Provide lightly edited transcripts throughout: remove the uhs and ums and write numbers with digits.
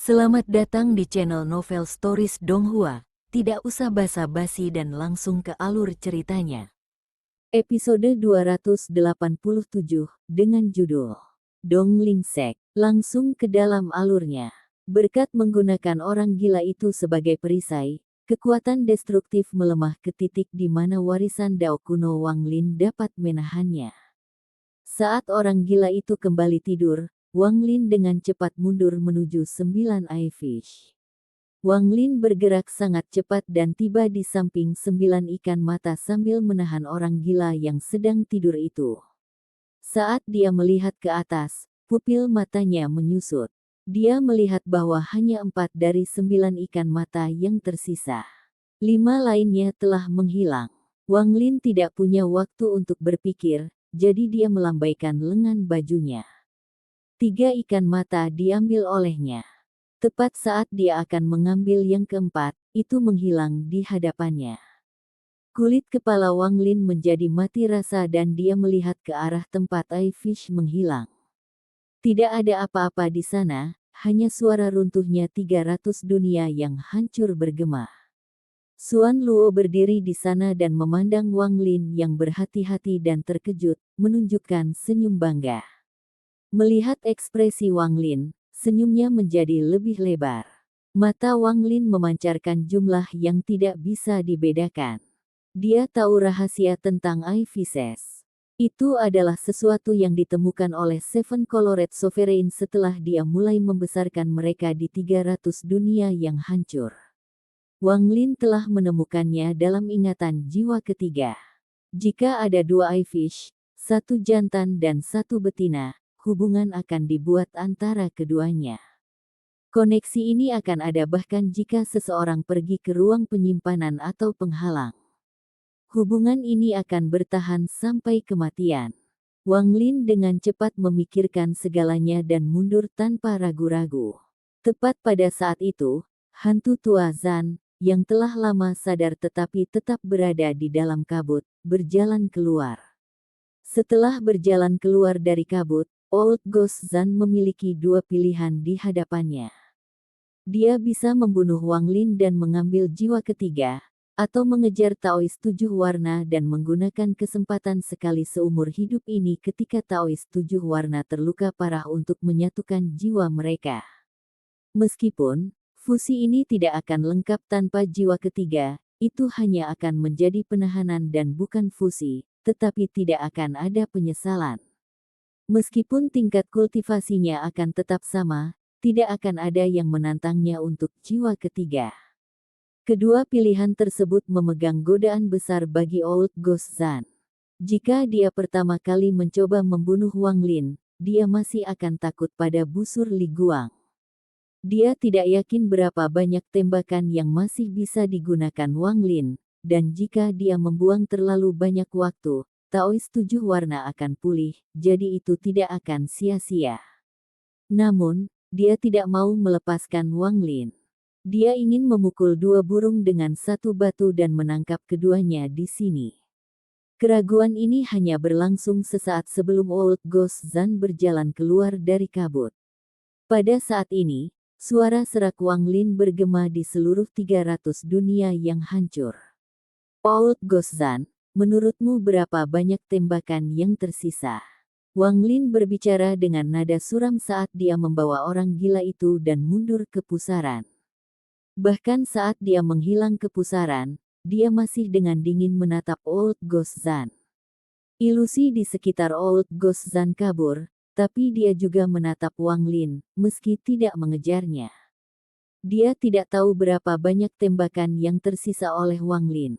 Selamat datang di channel Novel Stories Donghua. Tidak usah basa-basi dan langsung ke alur ceritanya. Episode 287 dengan judul Dong Lingsek. Langsung ke dalam alurnya. Berkat menggunakan orang gila itu sebagai perisai, kekuatan destruktif melemah ke titik di mana warisan Dao kuno Wang Lin dapat menahannya. Saat orang gila itu kembali tidur, Wang Lin dengan cepat mundur menuju 9 eye fish. Wang Lin bergerak sangat cepat dan tiba di samping 9 ikan mata sambil menahan orang gila yang sedang tidur itu. Saat dia melihat ke atas, pupil matanya menyusut. Dia melihat bahwa hanya 4 dari 9 ikan mata yang tersisa. 5 lainnya telah menghilang. Wang Lin tidak punya waktu untuk berpikir, jadi dia melambaikan lengan bajunya. 3 ikan mata diambil olehnya. Tepat saat dia akan mengambil yang keempat, itu menghilang di hadapannya. Kulit kepala Wang Lin menjadi mati rasa dan dia melihat ke arah tempat eye fish menghilang. Tidak ada apa-apa di sana, hanya suara runtuhnya 300 dunia yang hancur bergema. Xuan Luo berdiri di sana dan memandang Wang Lin yang berhati-hati dan terkejut, menunjukkan senyum bangga. Melihat ekspresi Wang Lin, senyumnya menjadi lebih lebar. Mata Wang Lin memancarkan jumlah yang tidak bisa dibedakan. Dia tahu rahasia tentang eye fishes. Itu adalah sesuatu yang ditemukan oleh Seven Colored Sovereign setelah dia mulai membesarkan mereka di 300 dunia yang hancur. Wang Lin telah menemukannya dalam ingatan jiwa ketiga. Jika ada 2 eye fish, 1 jantan dan 1 betina, hubungan akan dibuat antara keduanya. Koneksi ini akan ada bahkan jika seseorang pergi ke ruang penyimpanan atau penghalang. Hubungan ini akan bertahan sampai kematian. Wang Lin dengan cepat memikirkan segalanya dan mundur tanpa ragu-ragu. Tepat pada saat itu, hantu tua Zan, yang telah lama sadar tetapi tetap berada di dalam kabut, berjalan keluar. Setelah berjalan keluar dari kabut, Old Ghost Zan memiliki 2 pilihan di hadapannya. Dia bisa membunuh Wang Lin dan mengambil jiwa ketiga, atau mengejar Taoist 7 warna dan menggunakan kesempatan sekali seumur hidup ini ketika Taoist 7 warna terluka parah untuk menyatukan jiwa mereka. Meskipun fusi ini tidak akan lengkap tanpa jiwa ketiga, itu hanya akan menjadi penahanan dan bukan fusi, tetapi tidak akan ada penyesalan. Meskipun tingkat kultivasinya akan tetap sama, tidak akan ada yang menantangnya untuk jiwa ketiga. Kedua pilihan tersebut memegang godaan besar bagi Old Ghost Zan. Jika dia pertama kali mencoba membunuh Wang Lin, dia masih akan takut pada busur Li Guang. Dia tidak yakin berapa banyak tembakan yang masih bisa digunakan Wang Lin, dan jika dia membuang terlalu banyak waktu, Taoist 7 warna akan pulih, jadi itu tidak akan sia-sia. Namun, dia tidak mau melepaskan Wang Lin. Dia ingin memukul 2 burung dengan 1 batu dan menangkap keduanya di sini. Keraguan ini hanya berlangsung sesaat sebelum Old Ghost Zan berjalan keluar dari kabut. Pada saat ini, suara serak Wang Lin bergema di seluruh 300 dunia yang hancur. Old Ghost Zan, menurutmu berapa banyak tembakan yang tersisa? Wang Lin berbicara dengan nada suram saat dia membawa orang gila itu dan mundur ke pusaran. Bahkan saat dia menghilang ke pusaran, dia masih dengan dingin menatap Old Ghost Zan. Ilusi di sekitar Old Ghost Zan kabur, tapi dia juga menatap Wang Lin, meski tidak mengejarnya. Dia tidak tahu berapa banyak tembakan yang tersisa oleh Wang Lin.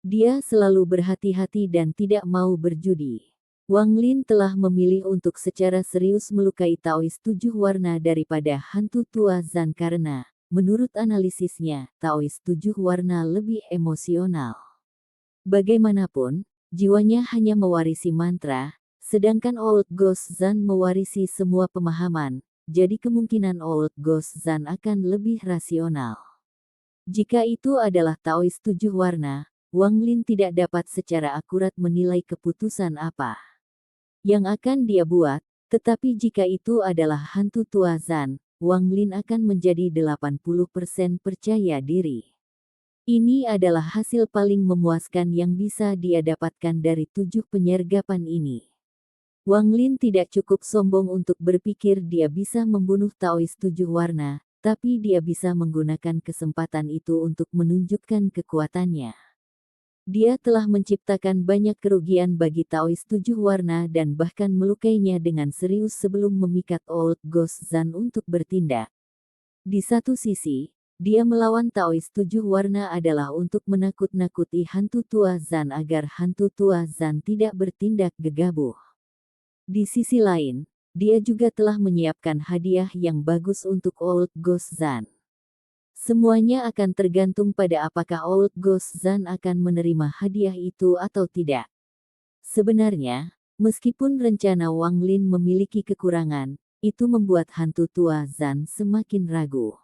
Dia selalu berhati-hati dan tidak mau berjudi. Wang Lin telah memilih untuk secara serius melukai Taoist 7 warna daripada hantu tua Zan karena, menurut analisisnya, Taoist 7 warna lebih emosional. Bagaimanapun, jiwanya hanya mewarisi mantra, sedangkan Old Ghost Zan mewarisi semua pemahaman, jadi kemungkinan Old Ghost Zan akan lebih rasional. Jika itu adalah Taoist 7 warna, Wang Lin tidak dapat secara akurat menilai keputusan apa yang akan dia buat, tetapi jika itu adalah hantu tua Zan, Wang Lin akan menjadi 80% percaya diri. Ini adalah hasil paling memuaskan yang bisa dia dapatkan dari 7 penyergapan ini. Wang Lin tidak cukup sombong untuk berpikir dia bisa membunuh Taois 7 warna, tapi dia bisa menggunakan kesempatan itu untuk menunjukkan kekuatannya. Dia telah menciptakan banyak kerugian bagi Taois 7 warna dan bahkan melukainya dengan serius sebelum memikat Old Ghost Zan untuk bertindak. Di satu sisi, dia melawan Taois 7 warna adalah untuk menakut-nakuti hantu tua Zan agar hantu tua Zan tidak bertindak gegabah. Di sisi lain, dia juga telah menyiapkan hadiah yang bagus untuk Old Ghost Zan. Semuanya akan tergantung pada apakah Old Ghost Zan akan menerima hadiah itu atau tidak. Sebenarnya, meskipun rencana Wang Lin memiliki kekurangan, itu membuat hantu tua Zan semakin ragu.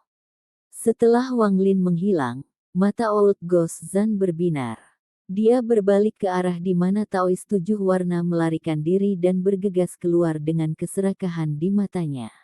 Setelah Wang Lin menghilang, mata Old Ghost Zan berbinar. Dia berbalik ke arah di mana Taois 7 warna melarikan diri dan bergegas keluar dengan keserakahan di matanya.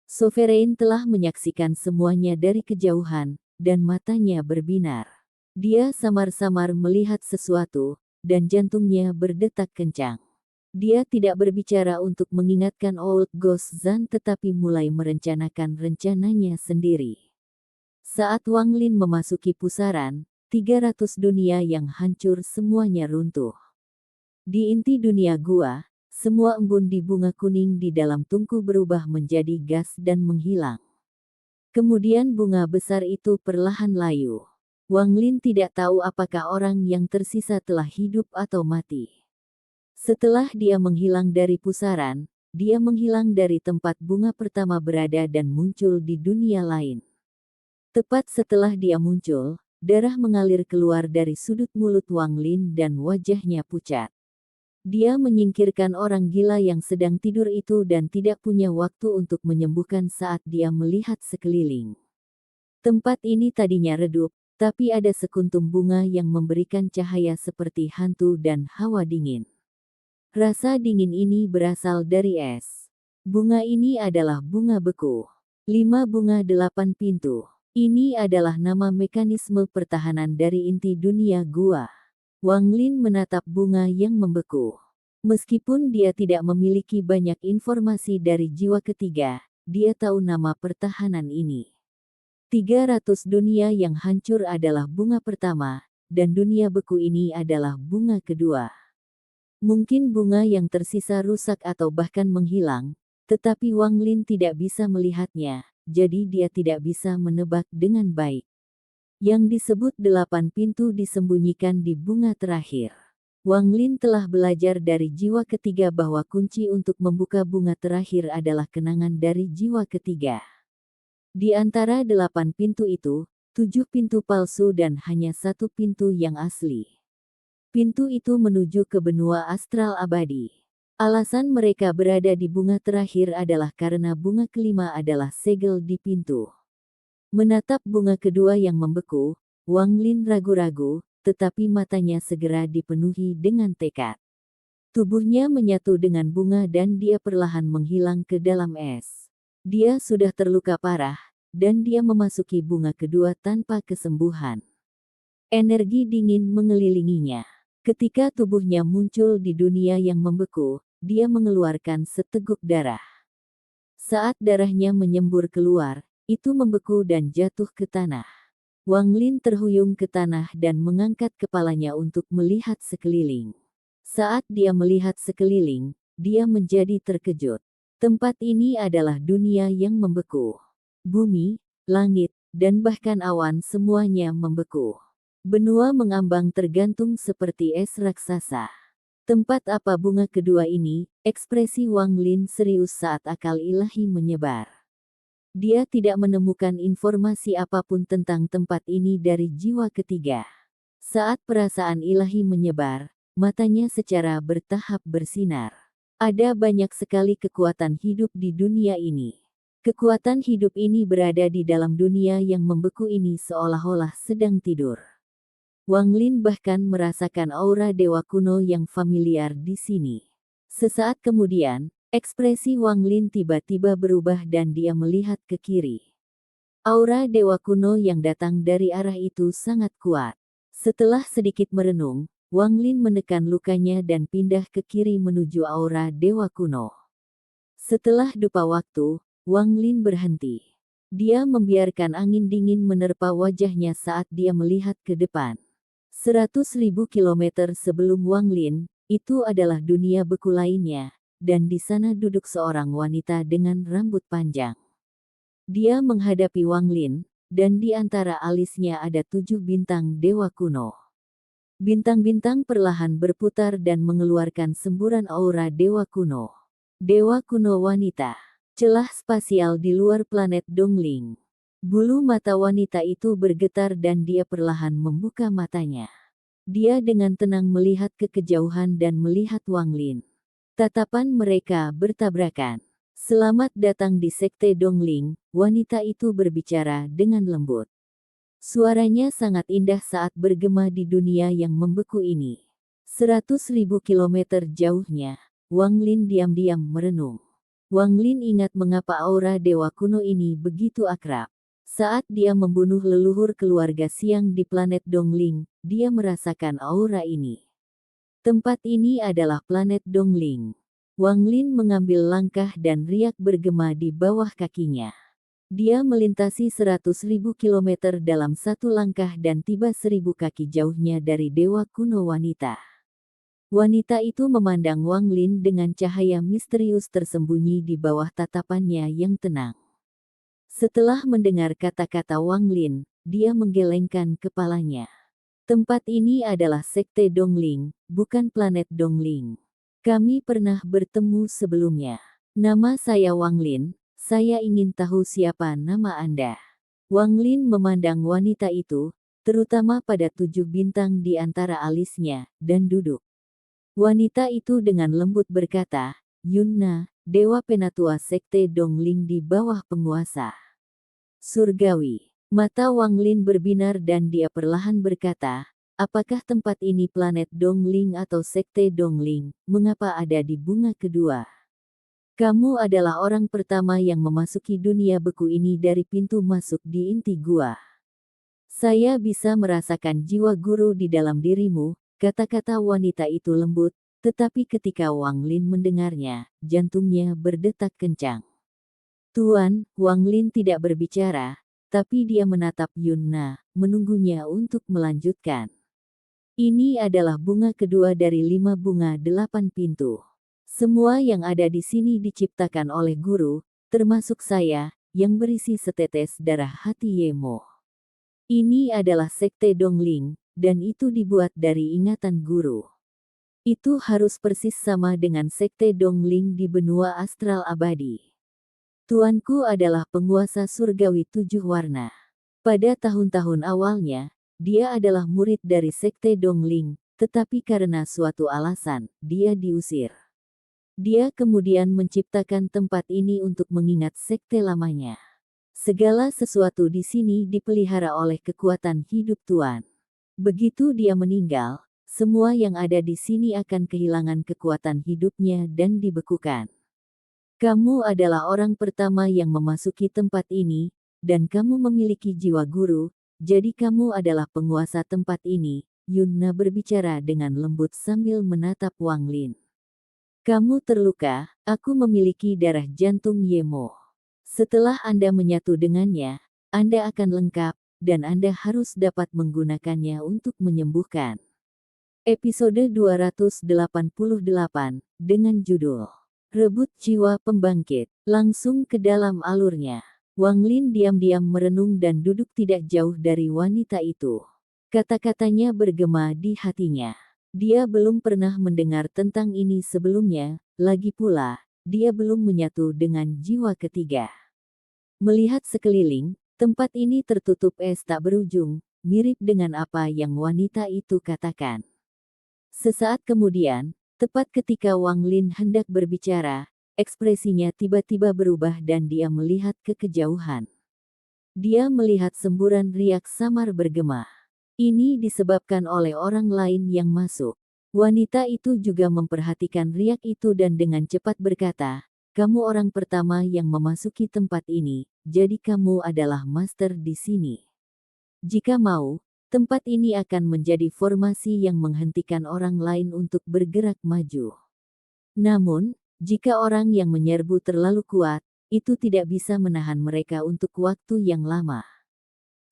Sovereign telah menyaksikan semuanya dari kejauhan, dan matanya berbinar. Dia samar-samar melihat sesuatu, dan jantungnya berdetak kencang. Dia tidak berbicara untuk mengingatkan Old Ghost Zan tetapi mulai merencanakan rencananya sendiri. Saat Wang Lin memasuki pusaran, 300 dunia yang hancur semuanya runtuh. Di inti dunia gua, semua embun di bunga kuning di dalam tungku berubah menjadi gas dan menghilang. Kemudian bunga besar itu perlahan layu. Wang Lin tidak tahu apakah orang yang tersisa telah hidup atau mati. Setelah dia menghilang dari pusaran, dia menghilang dari tempat bunga pertama berada dan muncul di dunia lain. Tepat setelah dia muncul, darah mengalir keluar dari sudut mulut Wang Lin dan wajahnya pucat. Dia menyingkirkan orang gila yang sedang tidur itu dan tidak punya waktu untuk menyembuhkan saat dia melihat sekeliling. Tempat ini tadinya redup, tapi ada sekuntum bunga yang memberikan cahaya seperti hantu dan hawa dingin. Rasa dingin ini berasal dari es. Bunga ini adalah bunga beku. 5 bunga 8 pintu. Ini adalah nama mekanisme pertahanan dari inti dunia gua. Wang Lin menatap bunga yang membeku. Meskipun dia tidak memiliki banyak informasi dari jiwa ketiga, dia tahu nama pertahanan ini. 300 dunia yang hancur adalah bunga pertama, dan dunia beku ini adalah bunga kedua. Mungkin bunga yang tersisa rusak atau bahkan menghilang, tetapi Wang Lin tidak bisa melihatnya. Jadi dia tidak bisa menebak dengan baik. Yang disebut 8 pintu disembunyikan di bunga terakhir. Wang Lin telah belajar dari jiwa ketiga bahwa kunci untuk membuka bunga terakhir adalah kenangan dari jiwa ketiga. Di antara 8 pintu itu, 7 pintu palsu dan hanya 1 pintu yang asli. Pintu itu menuju ke benua astral abadi. Alasan mereka berada di bunga terakhir adalah karena bunga kelima adalah segel di pintu. Menatap bunga kedua yang membeku, Wang Lin ragu-ragu, tetapi matanya segera dipenuhi dengan tekad. Tubuhnya menyatu dengan bunga dan dia perlahan menghilang ke dalam es. Dia sudah terluka parah, dan dia memasuki bunga kedua tanpa kesembuhan. Energi dingin mengelilinginya. Ketika tubuhnya muncul di dunia yang membeku, dia mengeluarkan seteguk darah. Saat darahnya menyembur keluar, itu membeku dan jatuh ke tanah. Wang Lin terhuyung ke tanah dan mengangkat kepalanya untuk melihat sekeliling. Saat dia melihat sekeliling, dia menjadi terkejut. Tempat ini adalah dunia yang membeku. Bumi, langit, dan bahkan awan semuanya membeku. Benua mengambang tergantung seperti es raksasa. Tempat apa bunga kedua ini? Ekspresi Wang Lin serius saat akal ilahi menyebar. Dia tidak menemukan informasi apapun tentang tempat ini dari jiwa ketiga. Saat perasaan ilahi menyebar, matanya secara bertahap bersinar. Ada banyak sekali kekuatan hidup di dunia ini. Kekuatan hidup ini berada di dalam dunia yang membeku ini seolah-olah sedang tidur. Wang Lin bahkan merasakan aura dewa kuno yang familiar di sini. Sesaat kemudian, Ekspresi Wang Lin tiba-tiba berubah dan dia melihat ke kiri. Aura dewa kuno yang datang dari arah itu sangat kuat. Setelah sedikit merenung, Wang Lin menekan lukanya dan pindah ke kiri menuju aura dewa kuno. Setelah dupa waktu, Wang Lin berhenti. Dia membiarkan angin dingin menerpa wajahnya saat dia melihat ke depan. 100.000 kilometer sebelum Wang Lin, itu adalah dunia beku lainnya, dan di sana duduk seorang wanita dengan rambut panjang. Dia menghadapi Wang Lin, dan di antara alisnya ada 7 bintang dewa kuno. Bintang-bintang perlahan berputar dan mengeluarkan semburan aura dewa kuno. Dewa kuno wanita. Celah spasial di luar planet Dongling. Bulu mata wanita itu bergetar dan dia perlahan membuka matanya. Dia dengan tenang melihat ke kejauhan dan melihat Wang Lin. Tatapan mereka bertabrakan. Selamat datang di Sekte Dongling, wanita itu berbicara dengan lembut. Suaranya sangat indah saat bergema di dunia yang membeku ini. 100.000 kilometer jauhnya, Wang Lin diam-diam merenung. Wang Lin ingat mengapa aura dewa kuno ini begitu akrab. Saat dia membunuh leluhur keluarga Siang di planet Dongling, dia merasakan aura ini. Tempat ini adalah planet Dongling. Wang Lin mengambil langkah dan riak bergema di bawah kakinya. Dia melintasi 100.000 kilometer dalam satu langkah dan tiba 1.000 kaki jauhnya dari dewa kuno wanita. Wanita itu memandang Wang Lin dengan cahaya misterius tersembunyi di bawah tatapannya yang tenang. Setelah mendengar kata-kata Wang Lin, dia menggelengkan kepalanya. Tempat ini adalah Sekte Dongling, bukan planet Dongling. Kami pernah bertemu sebelumnya. Nama saya Wang Lin. Saya ingin tahu siapa nama Anda. Wang Lin memandang wanita itu, terutama pada 7 bintang di antara alisnya, dan duduk. Wanita itu dengan lembut berkata, Yunna, dewa penatua Sekte Dongling di bawah penguasa surgawi. Mata Wang Lin berbinar dan dia perlahan berkata, apakah tempat ini planet Dongling atau Sekte Dongling? Mengapa ada di bunga kedua? Kamu adalah orang pertama yang memasuki dunia beku ini dari pintu masuk di inti gua. Saya bisa merasakan jiwa guru di dalam dirimu, kata-kata wanita itu lembut, tetapi ketika Wang Lin mendengarnya, jantungnya berdetak kencang. Tuan, Wang Lin tidak berbicara, tapi dia menatap Yunna, menunggunya untuk melanjutkan. Ini adalah bunga kedua dari 5 bunga 8 pintu. Semua yang ada di sini diciptakan oleh guru, termasuk saya, yang berisi setetes darah hati Yemo. Ini adalah Sekte Dongling, dan itu dibuat dari ingatan guru. Itu harus persis sama dengan Sekte Dongling di benua astral abadi. Tuanku adalah penguasa surgawi 7 warna. Pada tahun-tahun awalnya, dia adalah murid dari Sekte Dongling, tetapi karena suatu alasan, dia diusir. Dia kemudian menciptakan tempat ini untuk mengingat sekte lamanya. Segala sesuatu di sini dipelihara oleh kekuatan hidup Tuan. Begitu dia meninggal, semua yang ada di sini akan kehilangan kekuatan hidupnya dan dibekukan. Kamu adalah orang pertama yang memasuki tempat ini, dan kamu memiliki jiwa guru, jadi kamu adalah penguasa tempat ini, Yunna berbicara dengan lembut sambil menatap Wang Lin. Kamu terluka, aku memiliki darah jantung Yemo. Setelah Anda menyatu dengannya, Anda akan lengkap, dan Anda harus dapat menggunakannya untuk menyembuhkan. Episode 288, dengan judul Rebut Jiwa Pembangkit, langsung ke dalam alurnya. Wang Lin diam-diam merenung dan duduk tidak jauh dari wanita itu. Kata-katanya bergema di hatinya. Dia belum pernah mendengar tentang ini sebelumnya, lagi pula, dia belum menyatu dengan jiwa ketiga. Melihat sekeliling, tempat ini tertutup es tak berujung, mirip dengan apa yang wanita itu katakan. Sesaat kemudian, tepat ketika Wang Lin hendak berbicara, ekspresinya tiba-tiba berubah dan dia melihat ke kejauhan. Dia melihat semburan riak samar bergema. Ini disebabkan oleh orang lain yang masuk. Wanita itu juga memperhatikan riak itu dan dengan cepat berkata, "Kamu orang pertama yang memasuki tempat ini, jadi kamu adalah master di sini. Jika mau, tempat ini akan menjadi formasi yang menghentikan orang lain untuk bergerak maju. Namun, jika orang yang menyerbu terlalu kuat, itu tidak bisa menahan mereka untuk waktu yang lama."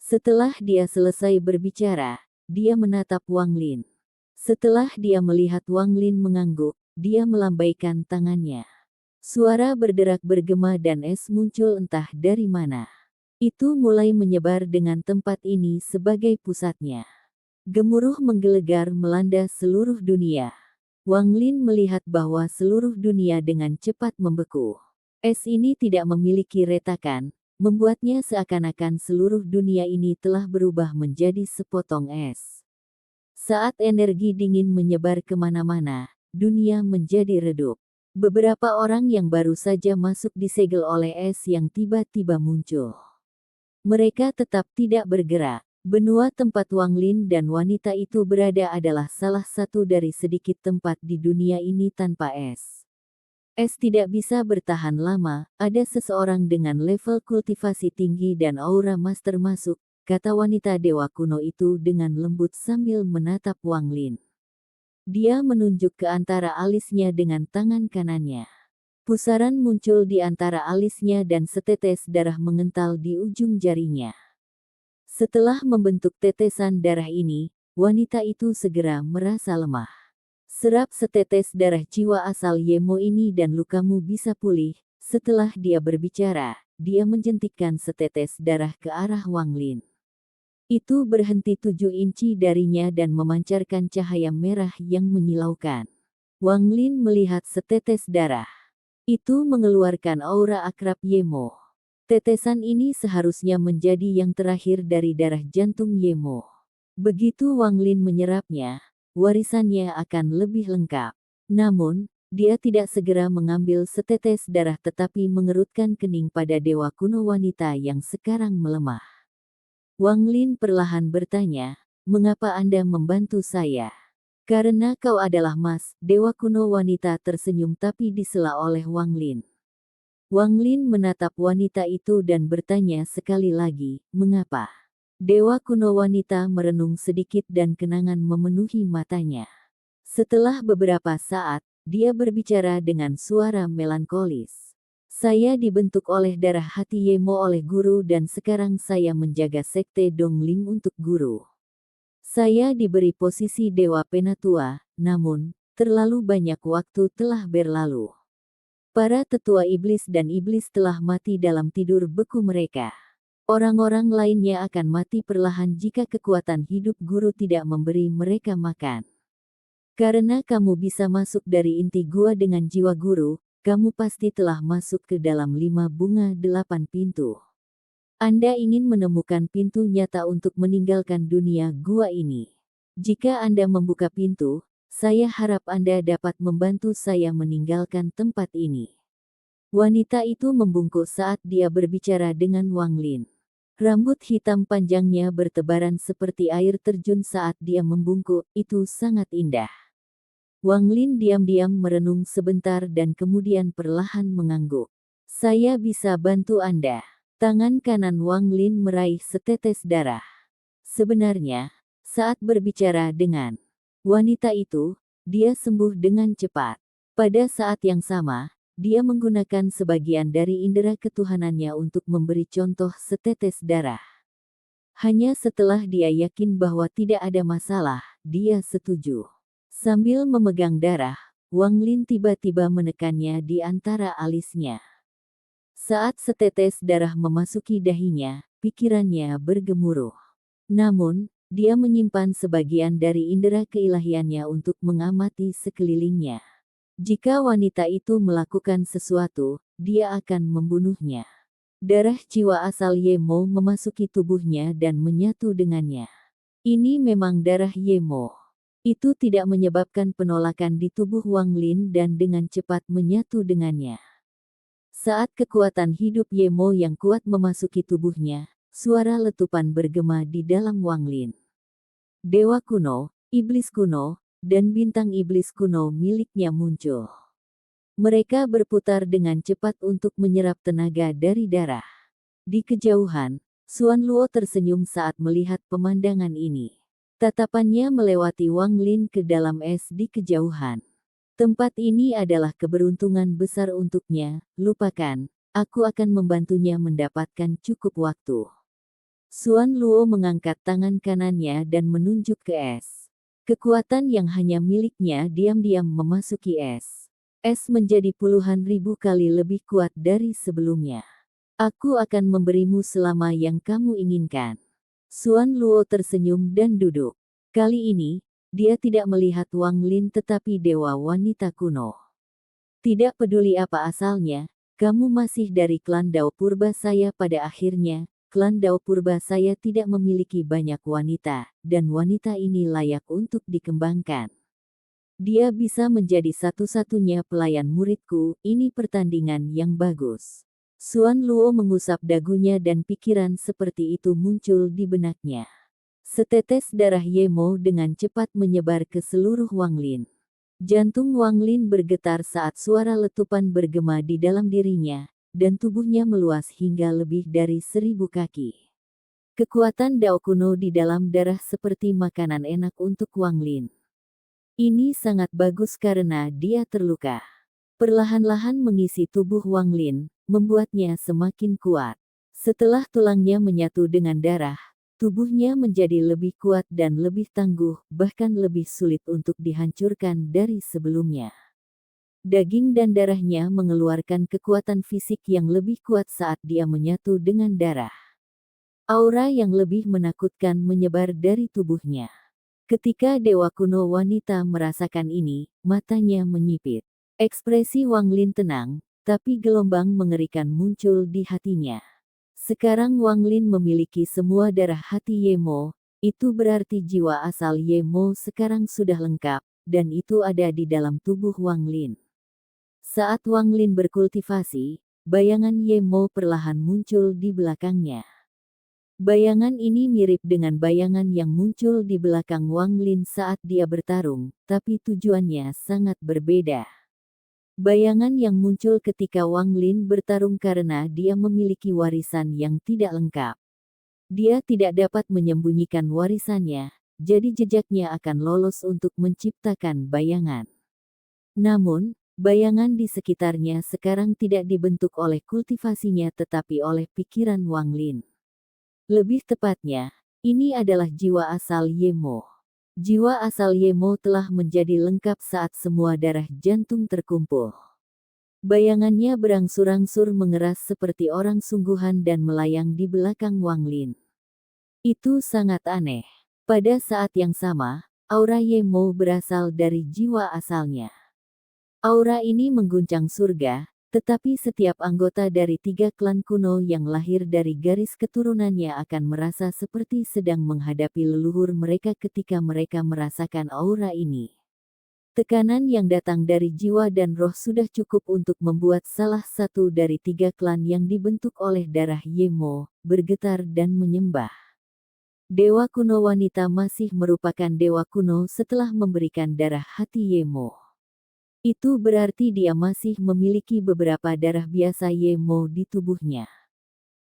Setelah dia selesai berbicara, dia menatap Wang Lin. Setelah dia melihat Wang Lin mengangguk, dia melambaikan tangannya. Suara berderak bergema dan es muncul entah dari mana. Itu mulai menyebar dengan tempat ini sebagai pusatnya. Gemuruh menggelegar melanda seluruh dunia. Wang Lin melihat bahwa seluruh dunia dengan cepat membeku. Es ini tidak memiliki retakan, membuatnya seakan-akan seluruh dunia ini telah berubah menjadi sepotong es. Saat energi dingin menyebar kemana-mana, dunia menjadi redup. Beberapa orang yang baru saja masuk disegel oleh es yang tiba-tiba muncul. Mereka tetap tidak bergerak. Benua tempat Wang Lin dan wanita itu berada adalah salah satu dari sedikit tempat di dunia ini tanpa es. Es tidak bisa bertahan lama, ada seseorang dengan level kultivasi tinggi dan aura master masuk, kata wanita dewa kuno itu dengan lembut sambil menatap Wang Lin. Dia menunjuk ke antara alisnya dengan tangan kanannya. Pusaran muncul di antara alisnya dan setetes darah mengental di ujung jarinya. Setelah membentuk tetesan darah ini, wanita itu segera merasa lemah. Serap setetes darah jiwa asal Yemo ini dan lukamu bisa pulih. Setelah dia berbicara, dia menjentikkan setetes darah ke arah Wang Lin. Itu berhenti 7 inci darinya dan memancarkan cahaya merah yang menyilaukan. Wang Lin melihat setetes darah. Itu mengeluarkan aura akrab Yemo. Tetesan ini seharusnya menjadi yang terakhir dari darah jantung Yemo. Begitu Wang Lin menyerapnya, warisannya akan lebih lengkap. Namun, dia tidak segera mengambil setetes darah tetapi mengerutkan kening pada dewa kuno wanita yang sekarang melemah. Wang Lin perlahan bertanya, "Mengapa Anda membantu saya?" "Karena kau adalah Mas," dewa kuno wanita tersenyum tapi disela oleh Wang Lin. Wang Lin menatap wanita itu dan bertanya sekali lagi, "Mengapa?" Dewa kuno wanita merenung sedikit dan kenangan memenuhi matanya. Setelah beberapa saat, dia berbicara dengan suara melankolis. "Saya dibentuk oleh darah hati Yemo oleh guru dan sekarang saya menjaga sekte Dongling untuk guru. Saya diberi posisi Dewa Penatua, namun, terlalu banyak waktu telah berlalu. Para tetua iblis dan iblis telah mati dalam tidur beku mereka. Orang-orang lainnya akan mati perlahan jika kekuatan hidup guru tidak memberi mereka makan. Karena kamu bisa masuk dari inti gua dengan jiwa guru, kamu pasti telah masuk ke dalam 5 bunga 8 pintu. Anda ingin menemukan pintu nyata untuk meninggalkan dunia gua ini. Jika Anda membuka pintu, saya harap Anda dapat membantu saya meninggalkan tempat ini." Wanita itu membungkuk saat dia berbicara dengan Wang Lin. Rambut hitam panjangnya bertebaran seperti air terjun saat dia membungkuk, itu sangat indah. Wang Lin diam-diam merenung sebentar dan kemudian perlahan mengangguk. "Saya bisa bantu Anda." Tangan kanan Wang Lin meraih setetes darah. Sebenarnya, saat berbicara dengan wanita itu, dia sembuh dengan cepat. Pada saat yang sama, dia menggunakan sebagian dari indera ketuhanannya untuk memberi contoh setetes darah. Hanya setelah dia yakin bahwa tidak ada masalah, dia setuju. Sambil memegang darah, Wang Lin tiba-tiba menekannya di antara alisnya. Saat setetes darah memasuki dahinya, pikirannya bergemuruh. Namun, dia menyimpan sebagian dari indera keilahiannya untuk mengamati sekelilingnya. Jika wanita itu melakukan sesuatu, dia akan membunuhnya. Darah jiwa asal Yemo memasuki tubuhnya dan menyatu dengannya. Ini memang darah Yemo. Itu tidak menyebabkan penolakan di tubuh Wang Lin dan dengan cepat menyatu dengannya. Saat kekuatan hidup Yemo yang kuat memasuki tubuhnya, suara letupan bergema di dalam Wang Lin. "Dewa kuno, iblis kuno, dan bintang iblis kuno miliknya muncul. Mereka berputar dengan cepat untuk menyerap tenaga dari darah. Di kejauhan, Xuan Luo tersenyum saat melihat pemandangan ini. Tatapannya melewati Wang Lin ke dalam es di kejauhan. Tempat ini adalah keberuntungan besar untuknya, lupakan, aku akan membantunya mendapatkan cukup waktu. Xuan Luo mengangkat tangan kanannya dan menunjuk ke es. Kekuatan yang hanya miliknya diam-diam memasuki es. Es menjadi puluhan ribu kali lebih kuat dari sebelumnya. Aku akan memberimu selama yang kamu inginkan. Xuan Luo tersenyum dan duduk. Kali ini, dia tidak melihat Wang Lin tetapi dewa wanita kuno. Tidak peduli apa asalnya, kamu masih dari klan Dao Purba saya. Pada akhirnya, klan Dao Purba saya tidak memiliki banyak wanita, dan wanita ini layak untuk dikembangkan. Dia bisa menjadi satu-satunya pelayan muridku, ini pertandingan yang bagus. Xuan Luo mengusap dagunya dan pikiran seperti itu muncul di benaknya. Setetes darah Ye Mo dengan cepat menyebar ke seluruh Wang Lin. Jantung Wang Lin bergetar saat suara letupan bergema di dalam dirinya, dan tubuhnya meluas hingga lebih dari 1000 kaki. Kekuatan Dao kuno di dalam darah seperti makanan enak untuk Wang Lin. Ini sangat bagus karena dia terluka. Perlahan-lahan mengisi tubuh Wang Lin, membuatnya semakin kuat. Setelah tulangnya menyatu dengan darah, tubuhnya menjadi lebih kuat dan lebih tangguh, bahkan lebih sulit untuk dihancurkan dari sebelumnya. Daging dan darahnya mengeluarkan kekuatan fisik yang lebih kuat saat dia menyatu dengan darah. Aura yang lebih menakutkan menyebar dari tubuhnya. Ketika dewa kuno wanita merasakan ini, matanya menyipit. Ekspresi Wang Lin tenang, tapi gelombang mengerikan muncul di hatinya. Sekarang Wang Lin memiliki semua darah hati Ye Mo, itu berarti jiwa asal Ye Mo sekarang sudah lengkap, dan itu ada di dalam tubuh Wang Lin. Saat Wang Lin berkultivasi, bayangan Ye Mo perlahan muncul di belakangnya. Bayangan ini mirip dengan bayangan yang muncul di belakang Wang Lin saat dia bertarung, tapi tujuannya sangat berbeda. Bayangan yang muncul ketika Wang Lin bertarung karena dia memiliki warisan yang tidak lengkap. Dia tidak dapat menyembunyikan warisannya, jadi jejaknya akan lolos untuk menciptakan bayangan. Namun, bayangan di sekitarnya sekarang tidak dibentuk oleh kultivasinya tetapi oleh pikiran Wang Lin. Lebih tepatnya, ini adalah jiwa asal Ye Mo. Jiwa asal Ye Mo telah menjadi lengkap saat semua darah jantung terkumpul. Bayangannya berangsur-angsur mengeras seperti orang sungguhan dan melayang di belakang Wang Lin. Itu sangat aneh. Pada saat yang sama, aura Ye Mo berasal dari jiwa asalnya. Aura ini mengguncang surga, tetapi setiap anggota dari 3 klan kuno yang lahir dari garis keturunannya akan merasa seperti sedang menghadapi leluhur mereka ketika mereka merasakan aura ini. Tekanan yang datang dari jiwa dan roh sudah cukup untuk membuat salah satu dari 3 klan yang dibentuk oleh darah Ye Mo bergetar dan menyembah. Dewa kuno wanita masih merupakan dewa kuno setelah memberikan darah hati Ye Mo. Itu berarti dia masih memiliki beberapa darah biasa Ye Mo di tubuhnya.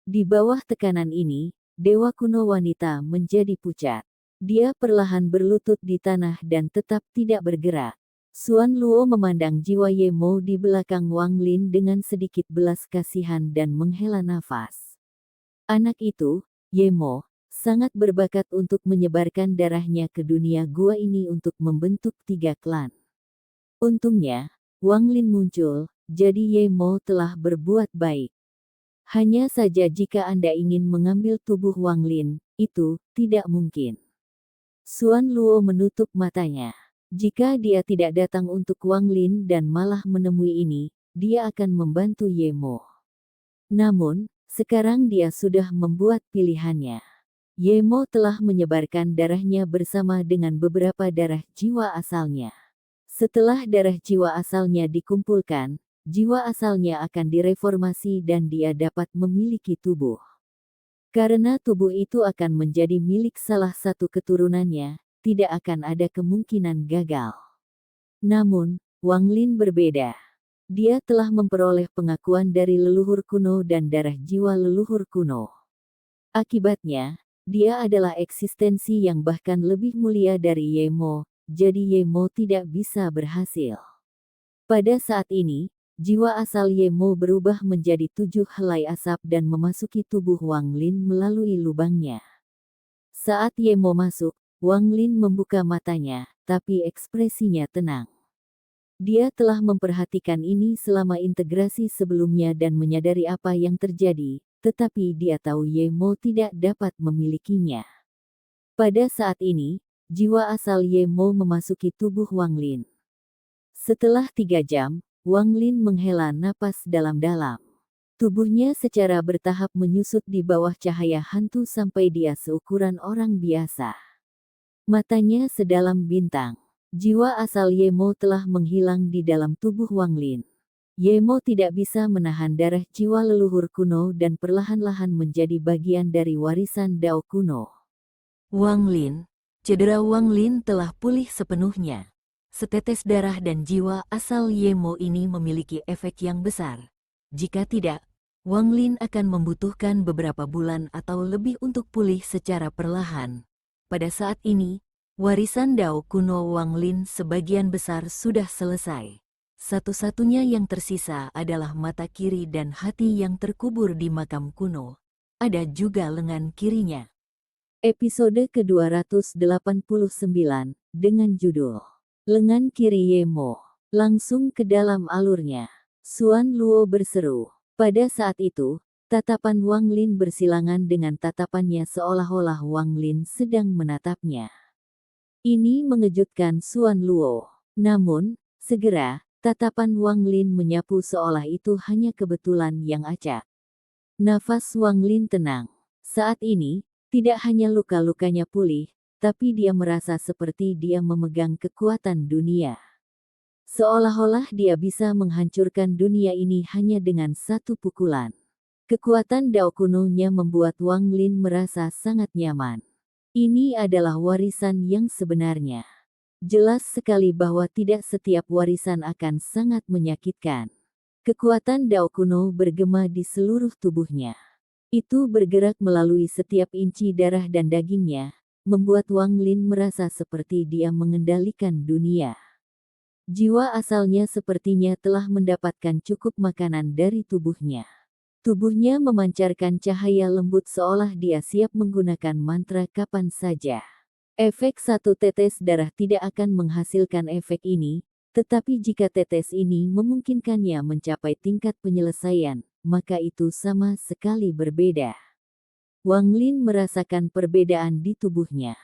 Di bawah tekanan ini, dewa kuno wanita menjadi pucat. Dia perlahan berlutut di tanah dan tetap tidak bergerak. Xuan Luo memandang jiwa Ye Mo di belakang Wang Lin dengan sedikit belas kasihan dan menghela nafas. Anak itu, Ye Mo, sangat berbakat untuk menyebarkan darahnya ke dunia gua ini untuk membentuk 3 klan. Untungnya, Wang Lin muncul, jadi Ye Mo telah berbuat baik. Hanya saja jika Anda ingin mengambil tubuh Wang Lin, itu tidak mungkin. Xuan Luo menutup matanya. Jika dia tidak datang untuk Wang Lin dan malah menemui ini, dia akan membantu Ye Mo. Namun, sekarang dia sudah membuat pilihannya. Ye Mo telah menyebarkan darahnya bersama dengan beberapa darah jiwa asalnya. Setelah darah jiwa asalnya dikumpulkan, jiwa asalnya akan direformasi dan dia dapat memiliki tubuh. Karena tubuh itu akan menjadi milik salah satu keturunannya, tidak akan ada kemungkinan gagal. Namun, Wang Lin berbeda. Dia telah memperoleh pengakuan dari leluhur kuno dan darah jiwa leluhur kuno. Akibatnya, dia adalah eksistensi yang bahkan lebih mulia dari Ye Mo, jadi Ye Mo tidak bisa berhasil. Pada saat ini, jiwa asal Ye Mo berubah menjadi 7 helai asap dan memasuki tubuh Wang Lin melalui lubangnya. Saat Ye Mo masuk, Wang Lin membuka matanya, tapi ekspresinya tenang. Dia telah memperhatikan ini selama integrasi sebelumnya dan menyadari apa yang terjadi, tetapi dia tahu Ye Mo tidak dapat memilikinya. Pada saat ini, jiwa asal Ye Mo memasuki tubuh Wang Lin. Setelah 3 jam, Wang Lin menghela napas dalam-dalam. Tubuhnya secara bertahap menyusut di bawah cahaya hantu sampai dia seukuran orang biasa. Matanya sedalam bintang. Jiwa asal Ye Mo telah menghilang di dalam tubuh Wang Lin. Ye Mo tidak bisa menahan darah jiwa leluhur kuno dan perlahan-lahan menjadi bagian dari warisan Dao kuno. Wang Lin, cedera Wang Lin telah pulih sepenuhnya. Setetes darah dan jiwa asal Ye Mo ini memiliki efek yang besar. Jika tidak, Wang Lin akan membutuhkan beberapa bulan atau lebih untuk pulih secara perlahan. Pada saat ini, warisan Dao kuno Wang Lin sebagian besar sudah selesai. Satu-satunya yang tersisa adalah mata kiri dan hati yang terkubur di makam kuno. Ada juga lengan kirinya. Episode ke-289 dengan judul Lengan Kiri Ye Mo. Langsung ke dalam alurnya. Xuan Luo berseru. Pada saat itu, tatapan Wang Lin bersilangan dengan tatapannya seolah-olah Wang Lin sedang menatapnya. Ini mengejutkan Xuan Luo. Namun, segera, tatapan Wang Lin menyapu seolah itu hanya kebetulan yang acak. Nafas Wang Lin tenang. Saat ini, tidak hanya luka-lukanya pulih, tapi dia merasa seperti dia memegang kekuatan dunia. Seolah-olah dia bisa menghancurkan dunia ini hanya dengan satu pukulan. Kekuatan Dao kunonya membuat Wang Lin merasa sangat nyaman. Ini adalah warisan yang sebenarnya. Jelas sekali bahwa tidak setiap warisan akan sangat menyakitkan. Kekuatan Dao kuno bergema di seluruh tubuhnya. Itu bergerak melalui setiap inci darah dan dagingnya, membuat Wang Lin merasa seperti dia mengendalikan dunia. Jiwa asalnya sepertinya telah mendapatkan cukup makanan dari tubuhnya. Tubuhnya memancarkan cahaya lembut seolah dia siap menggunakan mantra kapan saja. Efek satu tetes darah tidak akan menghasilkan efek ini, tetapi jika tetes ini memungkinkannya mencapai tingkat penyelesaian, maka itu sama sekali berbeda. Wang Lin merasakan perbedaan di tubuhnya.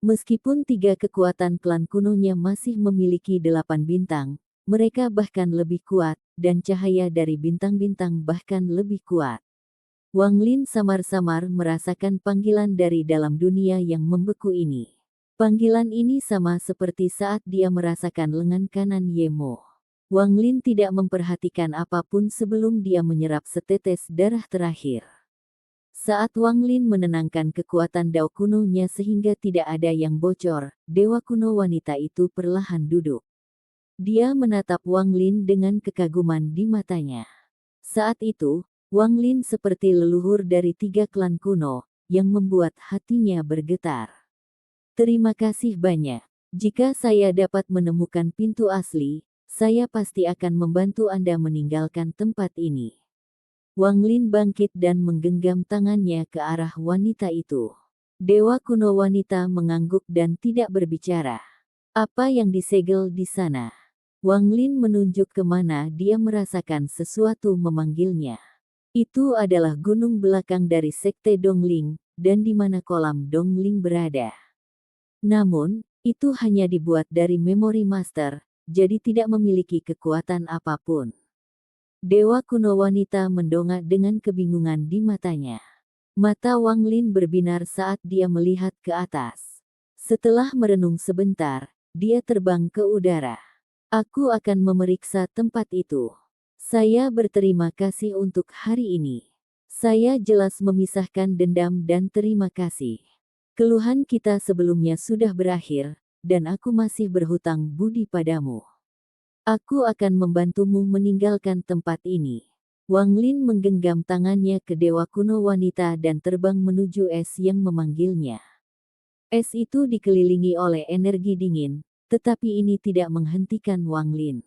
Meskipun 3 kekuatan klan kunonya masih memiliki 8 bintang, mereka bahkan lebih kuat, dan cahaya dari bintang-bintang bahkan lebih kuat. Wang Lin samar-samar merasakan panggilan dari dalam dunia yang membeku ini. Panggilan ini sama seperti saat dia merasakan lengan kanan Ye Mo. Wang Lin tidak memperhatikan apapun sebelum dia menyerap setetes darah terakhir. Saat Wang Lin menenangkan kekuatan Dao kunonya sehingga tidak ada yang bocor, dewa kuno wanita itu perlahan duduk. Dia menatap Wang Lin dengan kekaguman di matanya. Saat itu, Wang Lin seperti leluhur dari 3 klan kuno, yang membuat hatinya bergetar. Terima kasih banyak. Jika saya dapat menemukan pintu asli, saya pasti akan membantu Anda meninggalkan tempat ini. Wang Lin bangkit dan menggenggam tangannya ke arah wanita itu. Dewa kuno wanita mengangguk dan tidak berbicara. Apa yang disegel di sana? Wang Lin menunjuk kemana dia merasakan sesuatu memanggilnya. Itu adalah gunung belakang dari Sekte Dongling, dan di mana kolam Dongling berada. Namun, itu hanya dibuat dari memori master, jadi tidak memiliki kekuatan apapun. Dewa kuno wanita mendongak dengan kebingungan di matanya. Mata Wang Lin berbinar saat dia melihat ke atas. Setelah merenung sebentar, dia terbang ke udara. Aku akan memeriksa tempat itu. Saya berterima kasih untuk hari ini. Saya jelas memisahkan dendam dan terima kasih. Keluhan kita sebelumnya sudah berakhir, dan aku masih berhutang budi padamu. Aku akan membantumu meninggalkan tempat ini. Wang Lin menggenggam tangannya ke dewa kuno wanita dan terbang menuju es yang memanggilnya. Es itu dikelilingi oleh energi dingin, tetapi ini tidak menghentikan Wang Lin.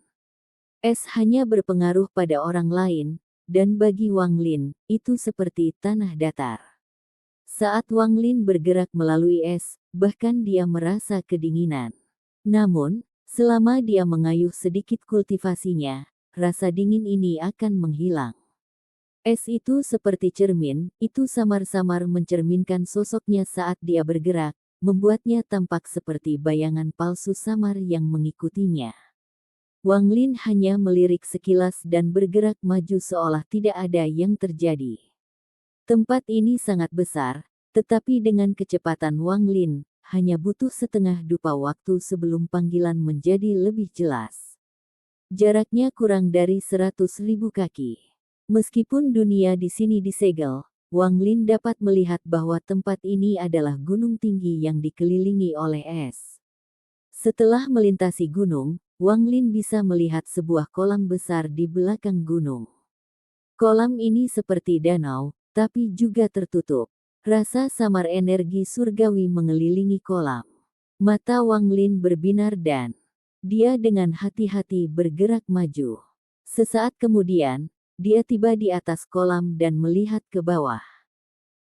Es hanya berpengaruh pada orang lain, dan bagi Wang Lin, itu seperti tanah datar. Saat Wang Lin bergerak melalui es, bahkan dia merasa kedinginan. Namun, selama dia mengayuh sedikit kultivasinya, rasa dingin ini akan menghilang. Es itu seperti cermin, itu samar-samar mencerminkan sosoknya saat dia bergerak, membuatnya tampak seperti bayangan palsu samar yang mengikutinya. Wang Lin hanya melirik sekilas dan bergerak maju seolah tidak ada yang terjadi. Tempat ini sangat besar, tetapi dengan kecepatan Wang Lin, hanya butuh setengah dupa waktu sebelum panggilan menjadi lebih jelas. Jaraknya kurang dari 100.000 kaki. Meskipun dunia di sini disegel, Wang Lin dapat melihat bahwa tempat ini adalah gunung tinggi yang dikelilingi oleh es. Setelah melintasi gunung, Wang Lin bisa melihat sebuah kolam besar di belakang gunung. Kolam ini seperti danau, tapi juga tertutup. Rasa samar energi surgawi mengelilingi kolam. Mata Wang Lin berbinar dan dia dengan hati-hati bergerak maju. Sesaat kemudian, dia tiba di atas kolam dan melihat ke bawah.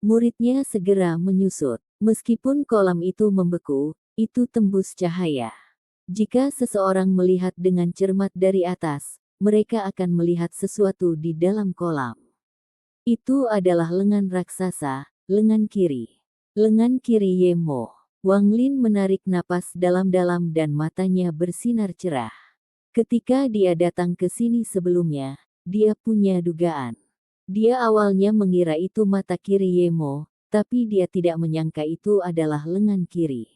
Muridnya segera menyusut. Meskipun kolam itu membeku, itu tembus cahaya. Jika seseorang melihat dengan cermat dari atas, mereka akan melihat sesuatu di dalam kolam. Itu adalah lengan raksasa, lengan kiri. Lengan kiri Yemo. Wang Lin menarik napas dalam-dalam dan matanya bersinar cerah. Ketika dia datang ke sini sebelumnya, dia punya dugaan. Dia awalnya mengira itu mata kiri Yemo, tapi dia tidak menyangka itu adalah lengan kiri.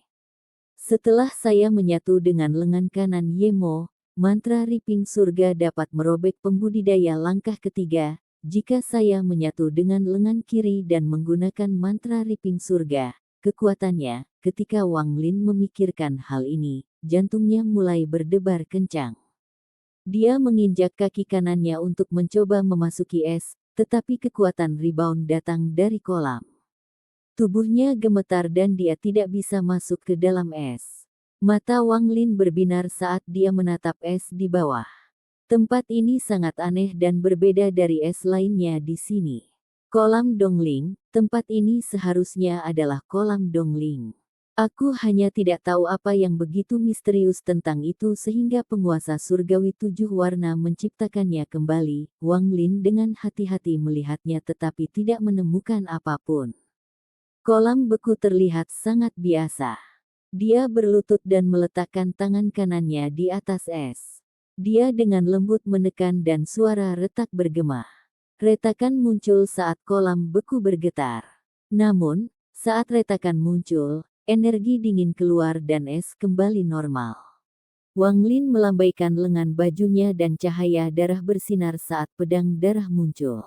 Setelah saya menyatu dengan lengan kanan Yemo, mantra Riping Surga dapat merobek pembudidaya langkah ketiga. Jika saya menyatu dengan lengan kiri dan menggunakan mantra Riping Surga, kekuatannya, ketika Wang Lin memikirkan hal ini, jantungnya mulai berdebar kencang. Dia menginjak kaki kanannya untuk mencoba memasuki es, tetapi kekuatan rebound datang dari kolam. Tubuhnya gemetar dan dia tidak bisa masuk ke dalam es. Mata Wang Lin berbinar saat dia menatap es di bawah. Tempat ini sangat aneh dan berbeda dari es lainnya di sini. Kolam Dongling, tempat ini seharusnya adalah kolam Dongling. Aku hanya tidak tahu apa yang begitu misterius tentang itu sehingga penguasa surgawi 7 warna menciptakannya kembali. Wang Lin dengan hati-hati melihatnya tetapi tidak menemukan apapun. Kolam beku terlihat sangat biasa. Dia berlutut dan meletakkan tangan kanannya di atas es. Dia dengan lembut menekan dan suara retak bergema. Retakan muncul saat kolam beku bergetar. Namun, saat retakan muncul, energi dingin keluar dan es kembali normal. Wang Lin melambaikan lengan bajunya dan cahaya darah bersinar saat pedang darah muncul.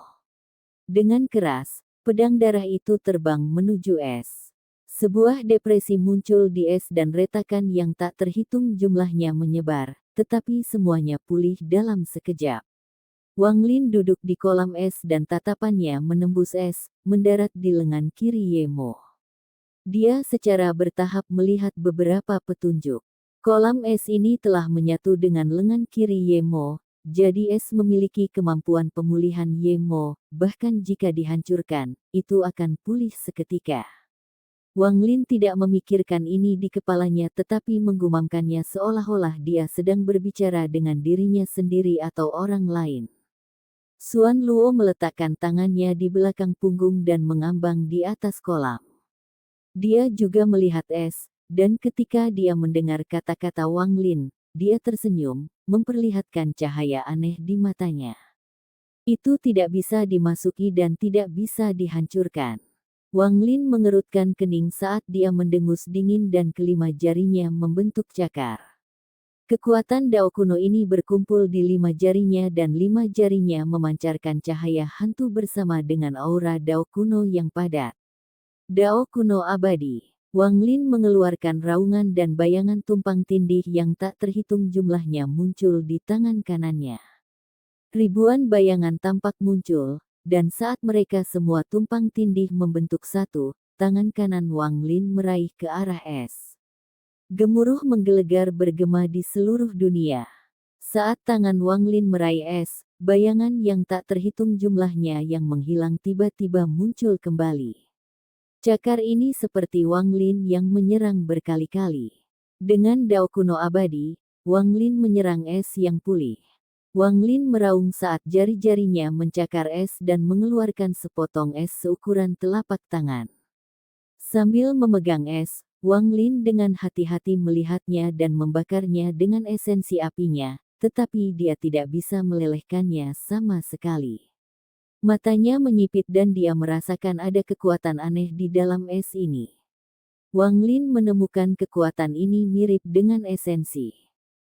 Dengan keras, pedang darah itu terbang menuju es. Sebuah depresi muncul di es dan retakan yang tak terhitung jumlahnya menyebar, tetapi semuanya pulih dalam sekejap. Wang Lin duduk di kolam es dan tatapannya menembus es, mendarat di lengan kiri Yemo. Dia secara bertahap melihat beberapa petunjuk. Kolam es ini telah menyatu dengan lengan kiri Yemo, jadi es memiliki kemampuan pemulihan Yemo, bahkan jika dihancurkan, itu akan pulih seketika. Wang Lin tidak memikirkan ini di kepalanya tetapi menggumamkannya seolah-olah dia sedang berbicara dengan dirinya sendiri atau orang lain. Xuan Luo meletakkan tangannya di belakang punggung dan mengambang di atas kolam. Dia juga melihat es, dan ketika dia mendengar kata-kata Wang Lin, dia tersenyum, memperlihatkan cahaya aneh di matanya. Itu tidak bisa dimasuki dan tidak bisa dihancurkan. Wang Lin mengerutkan kening saat dia mendengus dingin dan kelima jarinya membentuk cakar. Kekuatan Dao kuno ini berkumpul di 5 jarinya dan 5 jarinya memancarkan cahaya hantu bersama dengan aura Dao kuno yang padat. Dao kuno abadi. Wang Lin mengeluarkan raungan dan bayangan tumpang tindih yang tak terhitung jumlahnya muncul di tangan kanannya. Ribuan bayangan tampak muncul, dan saat mereka semua tumpang tindih membentuk satu, tangan kanan Wang Lin meraih ke arah es. Gemuruh menggelegar bergema di seluruh dunia. Saat tangan Wang Lin meraih es, bayangan yang tak terhitung jumlahnya yang menghilang tiba-tiba muncul kembali. Cakar ini seperti Wang Lin yang menyerang berkali-kali. Dengan dao kuno abadi, Wang Lin menyerang es yang pulih. Wang Lin meraung saat jari-jarinya mencakar es dan mengeluarkan sepotong es seukuran telapak tangan. Sambil memegang es, Wang Lin dengan hati-hati melihatnya dan membakarnya dengan esensi apinya, tetapi dia tidak bisa melelehkannya sama sekali. Matanya menyipit dan dia merasakan ada kekuatan aneh di dalam es ini. Wang Lin menemukan kekuatan ini mirip dengan esensi.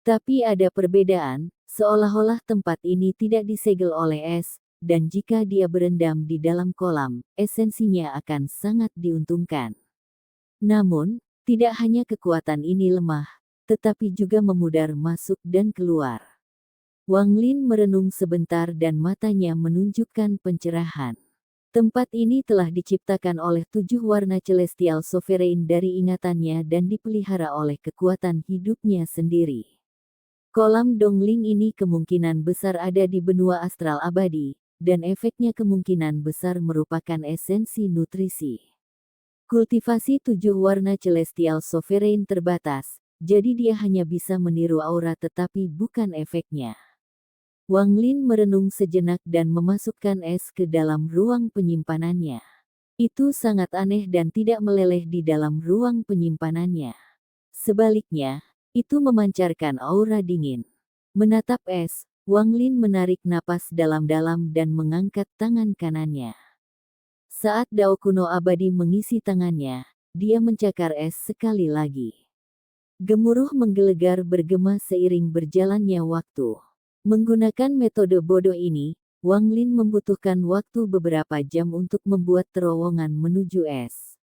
Tapi ada perbedaan, seolah-olah tempat ini tidak disegel oleh es, dan jika dia berendam di dalam kolam, esensinya akan sangat diuntungkan. Namun, tidak hanya kekuatan ini lemah, tetapi juga memudar masuk dan keluar. Wang Lin merenung sebentar dan matanya menunjukkan pencerahan. Tempat ini telah diciptakan oleh 7 warna celestial sovereign dari ingatannya dan dipelihara oleh kekuatan hidupnya sendiri. Kolam Dongling ini kemungkinan besar ada di benua astral abadi, dan efeknya kemungkinan besar merupakan esensi nutrisi. Kultivasi 7 warna celestial sovereign terbatas, jadi dia hanya bisa meniru aura tetapi bukan efeknya. Wang Lin merenung sejenak dan memasukkan es ke dalam ruang penyimpanannya. Itu sangat aneh dan tidak meleleh di dalam ruang penyimpanannya. Sebaliknya, itu memancarkan aura dingin. Menatap es, Wang Lin menarik napas dalam-dalam dan mengangkat tangan kanannya. Saat dao kuno abadi mengisi tangannya, dia mencakar es sekali lagi. Gemuruh menggelegar bergema seiring berjalannya waktu. Menggunakan metode bodoh ini, Wang Lin membutuhkan waktu beberapa jam untuk membuat terowongan menuju es.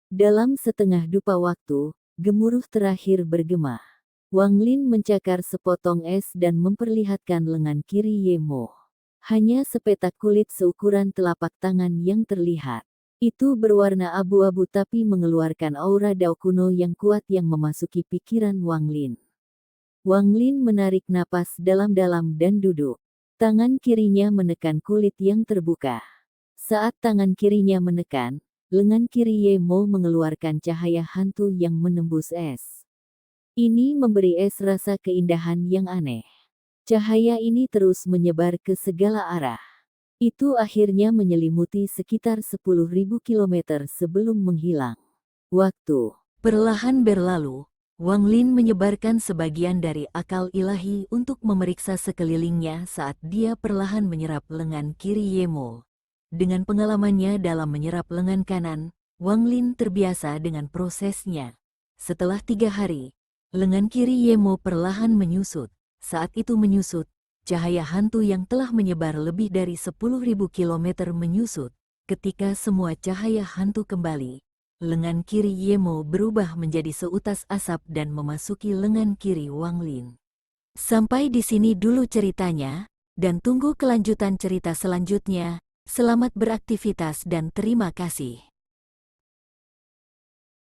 Dalam setengah dupa waktu, gemuruh terakhir bergema. Wang Lin mencakar sepotong es dan memperlihatkan lengan kiri Yemo. Hanya sepetak kulit seukuran telapak tangan yang terlihat. Itu berwarna abu-abu tapi mengeluarkan aura dao kuno yang kuat yang memasuki pikiran Wang Lin. Wang Lin menarik napas dalam-dalam dan duduk. Tangan kirinya menekan kulit yang terbuka. Saat tangan kirinya menekan, lengan kiri Yemo mengeluarkan cahaya hantu yang menembus es. Ini memberi es rasa keindahan yang aneh. Cahaya ini terus menyebar ke segala arah. Itu akhirnya menyelimuti sekitar 10.000 kilometer sebelum menghilang. Waktu perlahan berlalu. Wang Lin menyebarkan sebagian dari akal ilahi untuk memeriksa sekelilingnya saat dia perlahan menyerap lengan kiri Yemo. Dengan pengalamannya dalam menyerap lengan kanan, Wang Lin terbiasa dengan prosesnya. Setelah 3 hari, lengan kiri Yemo perlahan menyusut. Saat itu menyusut, cahaya hantu yang telah menyebar lebih dari 10.000 kilometer menyusut. Ketika semua cahaya hantu kembali, lengan kiri Yemo berubah menjadi seutas asap dan memasuki lengan kiri Wang Lin. Sampai di sini dulu ceritanya, dan tunggu kelanjutan cerita selanjutnya. Selamat beraktivitas dan terima kasih.